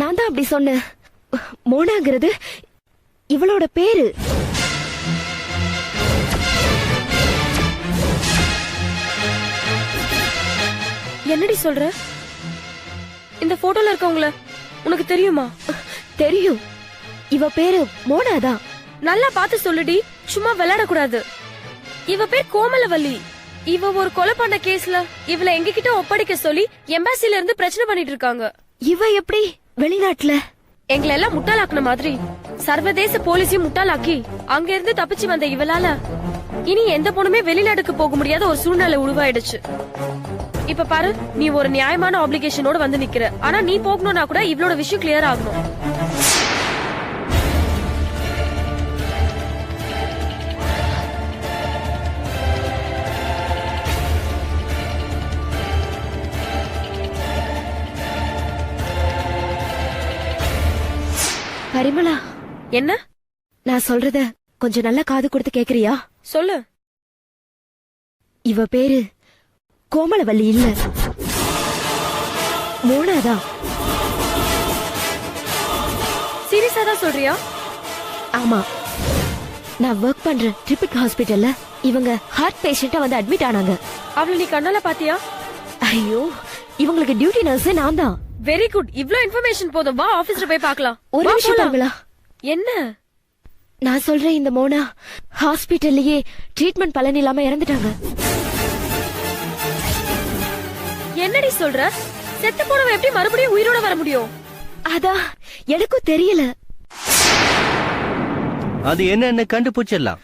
நான் தான் அப்படி சொன்னேன். மோனாங்கிறது இவளோட பேரு. என்னடி சொல்ற? இந்த போட்டோல இருக்கவங்கள உனக்கு தெரியுமா? தெரியும். இவ பேரு மோனாதான். நல்லா பார்த்து சொல்லுடி, சும்மா விளையாட கூடாது. இவ பேர் கோமலவல்லி. இவ ஒரு கொலை பண்ண கேஸ்ல இவள எங்க கிட்ட ஒப்படைக்க சொல்லி எம்பாசில இருந்து பிரச்சனை பண்ணிட்டு இருக்காங்க. இவ எப்படி வெளிநாட்டுல? எங்களை எல்லாம் முட்டாளாக்குன மாதிரி சர்வதேச போலீஸையும் முட்டாளாக்கி அங்க இருந்து தப்பிச்சு வந்த இவளால இனி எந்த பொண்ணுமே வெளிநாட்டுக்கு போக முடியாத ஒரு சூழ்நிலை உருவாயிடுச்சு. இப்ப பாரு, நீ ஒரு நியாயமான ஆப்ளிகேஷனோட வந்து நிக்கிற. ஆனா நீ போகணும்னா கூட இவளோட விஷயம் கிளியர் ஆகணும். பரிமளா, என்ன? நான் சொல்றத கொஞ்சம் நல்லா காது கொடுத்து கேக்குறியா? சொல்லு. இவ பேரு கோமலவல்லி இல்ல, மோனாதான். சீரியஸா தான் சொல்றியா? ஆமா, நான் ஒர்க் பண்ற ட்ரிபிக் ஹாஸ்பிடல்ல இவங்க ஹார்ட் பேஷண்டா வந்து அட்மிட் ஆனாங்க. அவள நீ கண்ணால பாத்தியா? ஐயோ, இவங்களுக்கு டியூட்டி நர்ஸ் நான் தான். Very good. இவ்ளோ இன்ஃபர்மேஷன் போதும். வா ஆபீஸ்ல போய் பார்க்கலாம். ஒரு நிமிஷம் பரிமளா. என்ன? நான் சொல்றேன், இந்த மோனா ஹாஸ்பிடல்லயே ட்ரீட்மெண்ட் பலன் இல்லாம இறந்துட்டாங்க. என்னடி சொல்ற? செத்து போனவ எப்படி மறுபடியும் உயிரோட வர முடியும்? அதான் எனக்கும் தெரியல. அது என்னன்னு கண்டுபிடிச்சிடலாம்.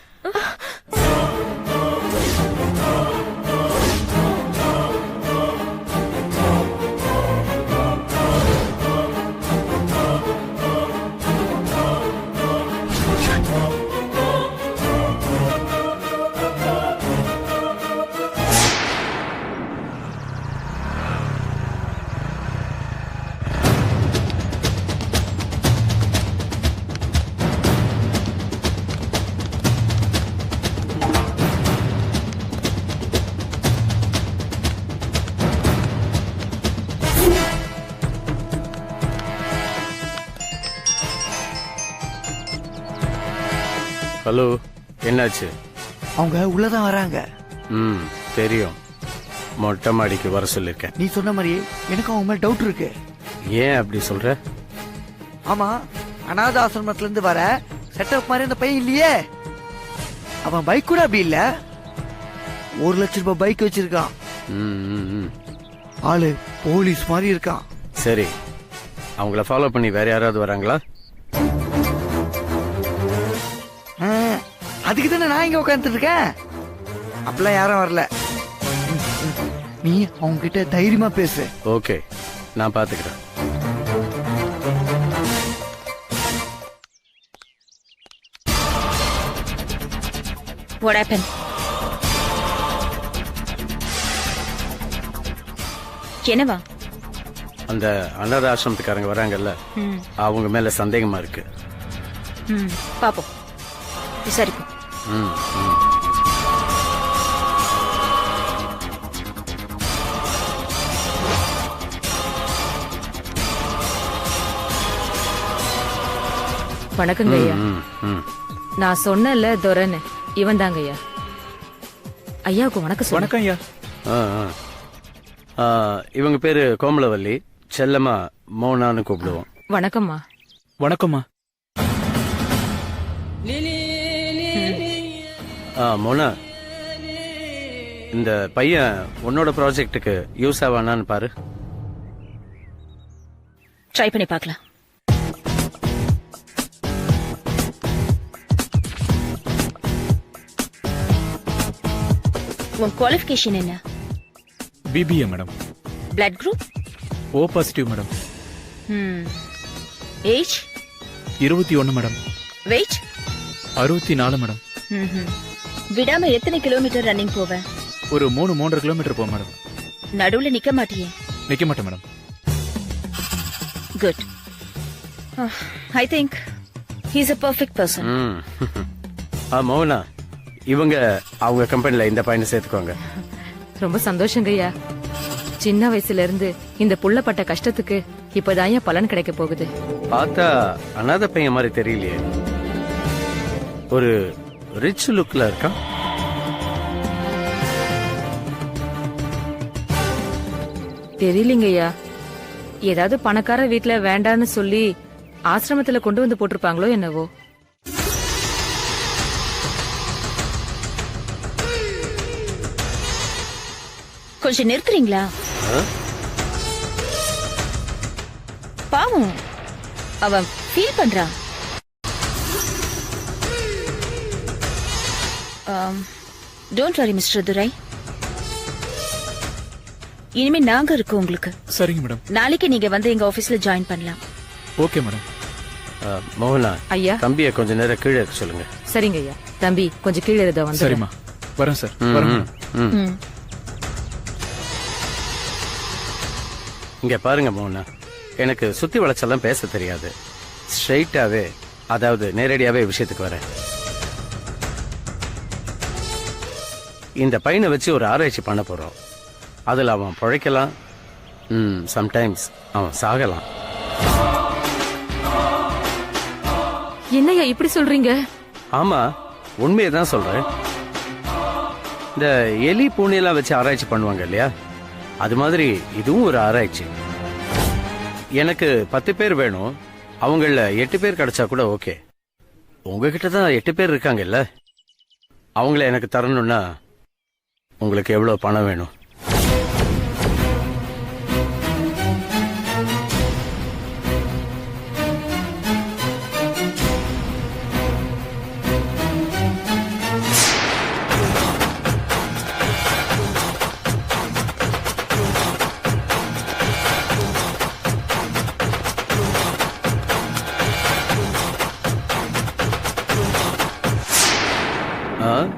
ஹலோ, என்னாச்சு? அவங்க உள்ளதான் வராங்க. தெரியும். மொட்டை மாடிக்கு வர சொல்லிருக்கேன். நீ சொன்ன மாதிரி எனக்கு அவங்க மேல டவுட் இருக்கு. ஏன் அப்படி சொல்ற? ஆமா, அநாத ஆசிரமத்துல இருந்து வர செட்டப் மாதிரி அந்த பையன் இல்லையே, அவன் பைக் கூட அப்படி இல்ல. 1 லட்சம் ரூபாய் பைக் வச்சிருக்கான். ஆளு போலீஸ் மாதிரி இருக்கான். சரி, அவங்கள ஃபாலோ பண்ணி வேற யாராவது வராங்களா? அதுக்கு தானே நான் இங்க உட்காந்துட்டு இருக்கேன். அப்படிலாம் யாரும் வரல. நீ அவங்க கிட்ட தைரியமா பேசு. ஓகே, நான் பாத்துக்கிறேன். What happened? என்னவா? அந்த அனாத ஆசிரமத்துக்காரங்க வராங்கல்ல, அவங்க மேல சந்தேகமா இருக்கு. பாப்போம், விசாரிப்போம். வணக்கங்க ஐயா. நான் சொன்னல துரன்னு, இவன் தாங்க ஐயா. ஐயாவுக்கு வணக்கம். வணக்கம் ஐயா. இவங்க பேரு கோமலவல்லி, செல்லம்மா மோனான்னு கூப்பிடுவோம். வணக்கம்மா. வணக்கம்மா. மோனா, இந்த பையன் உன்னோட ப்ராஜெக்டுக்கு யூஸ் ஆவானான்னு பாரு. ட்ரை பண்ணி பார்க்கலாம். உன் குவாலிஃபிகேஷன் என்ன? BBA madam. Blood group? O positive madam. Age? 21 madam. Weight? 64 madam. விடாம எத்தனை கிலோமீட்டர் ரன்னிங் போவ? ஒரு 3-3.5 கிலோமீட்டர் போவேன் மேடம். நடுவுல நிக்க மாட்டியே? நிக்க மாட்டேன் madam. Good. I think he is a perfect person. Mona, இவங்க அவங்க கம்பெனில இந்த பையனை சேர்த்துக்கோங்க. ரொம்ப சந்தோஷங்க ஐயா. சின்ன வயசுல இருந்து இந்த புள்ள பட்ட கஷ்டத்துக்கு இப்பதான் ஏன் பலன் கிடைக்க போகுது. பார்த்தா அனாதை பையன் மாதிரி தெரியலையே. ஒரு ரிச் லுக்ல இருக்கான். தெரியலங்கய்யா, ஏதாவது பணக்கார வீட்ல வேண்டான்னு சொல்லி ஆசிரமத்துல கொண்டு வந்து போட்டிருப்பாங்களோ என்னவோ. கொஞ்சம் நிறுத்துறீங்களா? பாவம், அவன் ஃபீல் பண்றான். டோன்ட் வரி மிஸ்டர் துரை, இனிமே நாங்க இருக்கோம் உங்களுக்கு. சரிங்க மேடம். நாளைக்கு நீங்க வந்து எங்க ஆபீஸ்ல ஜாயின் பண்ணலாம். Okay madam. மோகனா, ஐயா. தம்பியை கொஞ்ச நேரம் கீழே இருக்க சொல்லுங்க. சரிங்க ஐயா. தம்பி கொஞ்சம் கீழே இருந்த வந்து. சரிம்மா, வரேன் சார். வரேன் மேடம். ம். இங்க பாருங்க மோகனா, எனக்கு சுத்தி வளைச்செல்லாம் பேச தெரியாது. ஸ்ட்ரெயிட்டாவே, அதாவது நேரடியாவே விஷயத்துக்கு வரேன். இந்த பையனை வச்சு ஒரு ஆராய்ச்சி பண்ண போறோம். அதுல அவன் பிழைக்கலாம், சம்டைம்ஸ் அவன் சாகலாம். என்னய்யா இப்படி சொல்றீங்க? ஆமா, உண்மையை தான் சொல்றேன். இந்த எலி பூனையெல்லாம் வச்சு ஆராய்ச்சி பண்ணுவாங்க இல்லையா, அது மாதிரி இதுவும் ஒரு ஆராய்ச்சி. எனக்கு 10 பேர் வேணும், அவங்கள 8 பேர் கிடைச்சா கூட ஓகே. உங்ககிட்ட தான் 8 பேர் இருக்காங்கல்ல, அவங்கள எனக்கு தரணும்னா உங்களுக்கு எவ்வளவு பணம் வேணும்?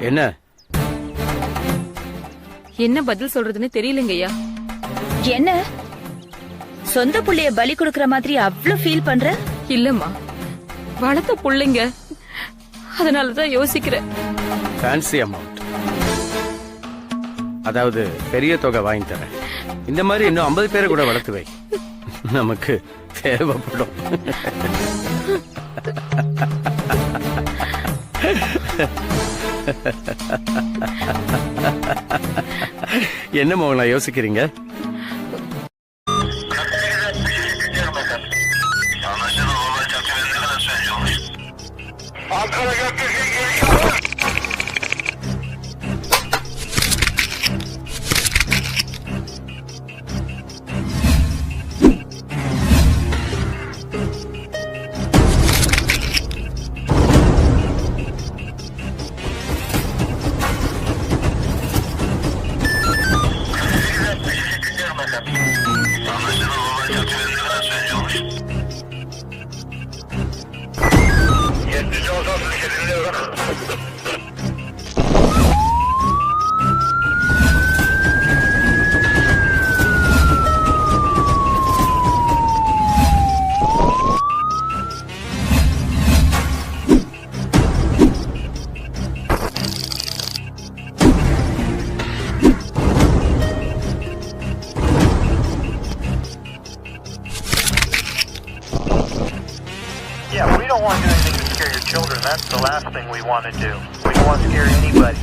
என்ன என்ன பதில் சொல்றதுன்னு தெரியலங்கய்யா. என்ன சொந்த புள்ளைய பலி கொடுக்கற மாதிரி அவ்வளவு ஃபீல் பண்ற? இல்லம்மா, வளர்த்த புள்ளைங்க, அதனாலதான் யோசிக்கிறேன். ஃபேன்சி அமௌண்ட், அதாவது பெரிய தொகை வாங்கி தரேன். இந்த மாதிரி இன்னும் 50 பேரை கூட வளர்த்து வை, நமக்கு தேவைப்படும். என்ன மோகனா யோசிக்கிறீங்க? Yeah, we don't want to do anything to scare your children. That's the last thing we want to do. We don't want to scare anybody.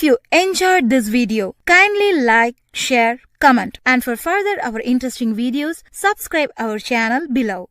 you enjoyed this video, kindly like, share, comment, and for further our interesting videos, subscribe our channel below.